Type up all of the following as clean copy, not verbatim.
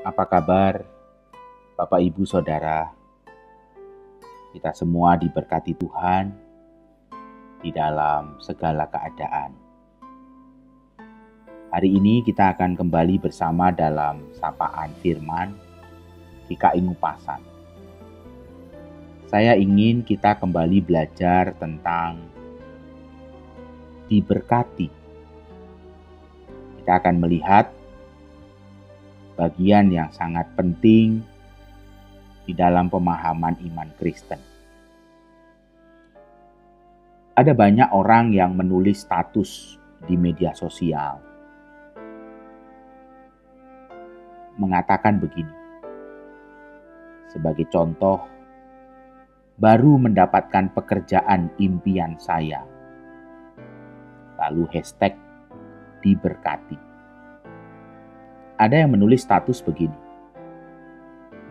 Apa kabar, Bapak, Ibu, Saudara? Kita semua diberkati Tuhan di dalam segala keadaan. Hari ini kita akan kembali bersama dalam sapaan firman GKI Ngupasan. Saya ingin kita kembali belajar tentang diberkati. Kita akan melihat bagian yang sangat penting di dalam pemahaman iman Kristen. Ada banyak orang yang menulis status di media sosial, mengatakan begini, sebagai contoh, baru mendapatkan pekerjaan impian saya. Lalu hashtag diberkati. Ada yang menulis status begini,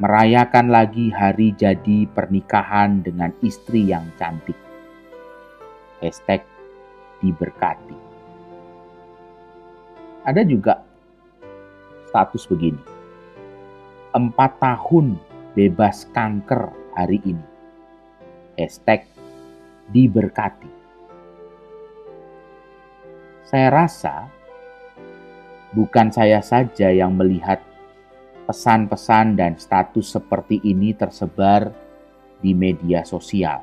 merayakan lagi hari jadi pernikahan dengan istri yang cantik. Hashtag diberkati. Ada juga status begini, 4 tahun bebas kanker hari ini. Hashtag diberkati. Saya rasa bukan saya saja yang melihat pesan-pesan dan status seperti ini tersebar di media sosial.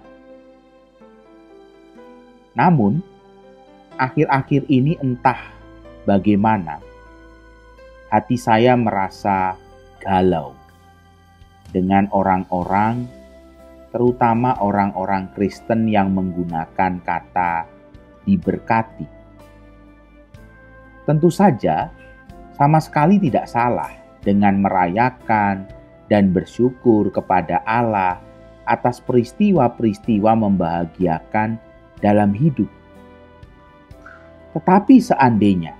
Namun, akhir-akhir ini entah bagaimana, hati saya merasa galau dengan orang-orang, terutama orang-orang Kristen yang menggunakan kata diberkati. Tentu saja, sama sekali tidak salah dengan merayakan dan bersyukur kepada Allah atas peristiwa-peristiwa membahagiakan dalam hidup. Tetapi seandainya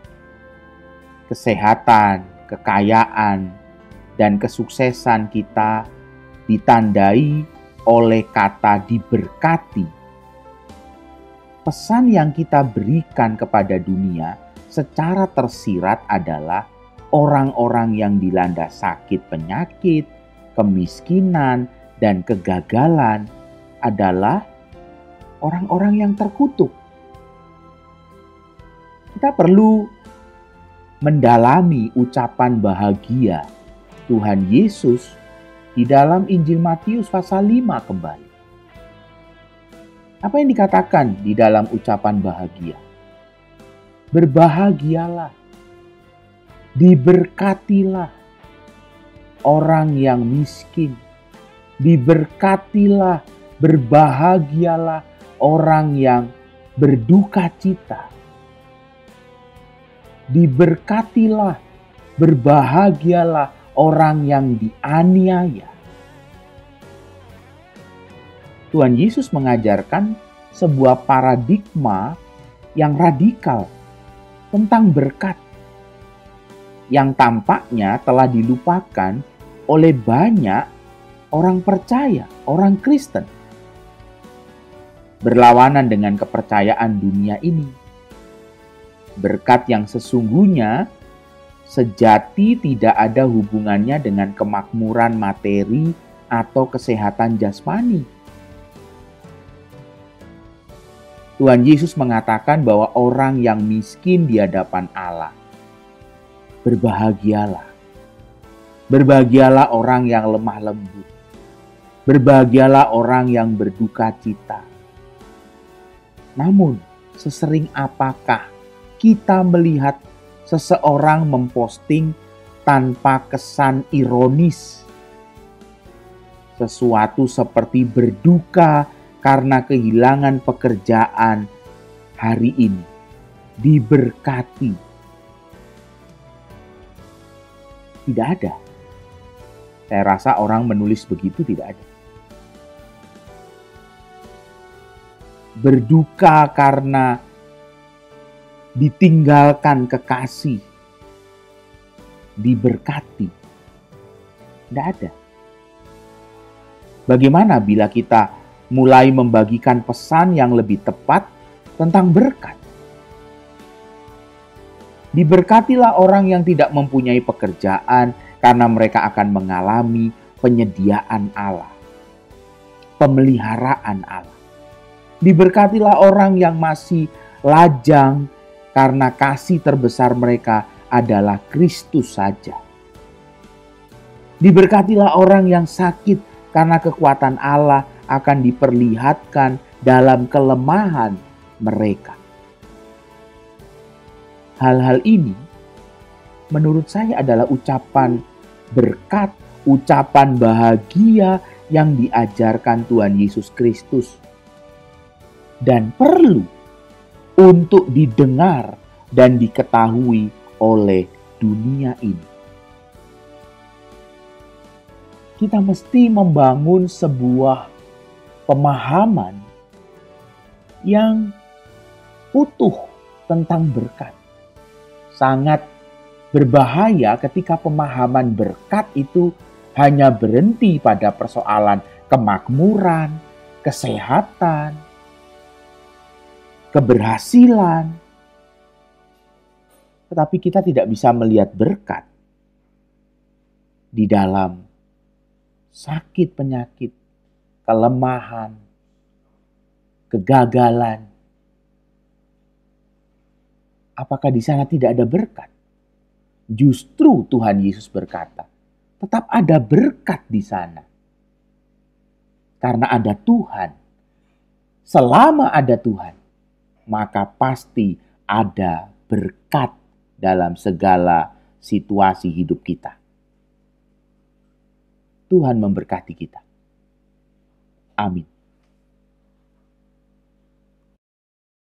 kesehatan, kekayaan, dan kesuksesan kita ditandai oleh kata diberkati, pesan yang kita berikan kepada dunia secara tersirat adalah orang-orang yang dilanda sakit penyakit, kemiskinan, dan kegagalan adalah orang-orang yang terkutuk. Kita perlu mendalami ucapan bahagia Tuhan Yesus di dalam Injil Matius pasal 5 kembali. Apa yang dikatakan di dalam ucapan bahagia? Berbahagialah, diberkatilah orang yang miskin, diberkatilah, berbahagialah orang yang berduka cita, diberkatilah, berbahagialah orang yang dianiaya. Tuhan Yesus mengajarkan sebuah paradigma yang radikal tentang berkat yang tampaknya telah dilupakan oleh banyak orang percaya, orang Kristen. Berlawanan dengan kepercayaan dunia ini. Berkat yang sesungguhnya sejati tidak ada hubungannya dengan kemakmuran materi atau kesehatan jasmani. Tuhan Yesus mengatakan bahwa orang yang miskin di hadapan Allah, berbahagialah. Berbahagialah orang yang lemah lembut. Berbahagialah orang yang berduka cita. Namun, sesering apakah kita melihat seseorang memposting tanpa kesan ironis sesuatu seperti berduka karena kehilangan pekerjaan hari ini, diberkati? Tidak ada. Saya rasa orang menulis begitu tidak ada. Berduka karena ditinggalkan kekasih, diberkati. Tidak ada. Bagaimana bila kita mulai membagikan pesan yang lebih tepat tentang berkat? Diberkatilah orang yang tidak mempunyai pekerjaan karena mereka akan mengalami penyediaan Allah, pemeliharaan Allah. Diberkatilah orang yang masih lajang, karena kasih terbesar mereka adalah Kristus saja. Diberkatilah orang yang sakit, karena kekuatan Allah akan diperlihatkan dalam kelemahan mereka. Hal-hal ini menurut saya adalah ucapan berkat, ucapan bahagia yang diajarkan Tuhan Yesus Kristus dan perlu untuk didengar dan diketahui oleh dunia ini. Kita mesti membangun sebuah pemahaman yang utuh tentang berkat. Sangat berbahaya ketika pemahaman berkat itu hanya berhenti pada persoalan kemakmuran, kesehatan, keberhasilan. Tetapi kita tidak bisa melihat berkat di dalam sakit penyakit, kelemahan, kegagalan. Apakah di sana tidak ada berkat? Justru Tuhan Yesus berkata, tetap ada berkat di sana. Karena ada Tuhan. Selama ada Tuhan, maka pasti ada berkat dalam segala situasi hidup kita. Tuhan memberkati kita. Amin.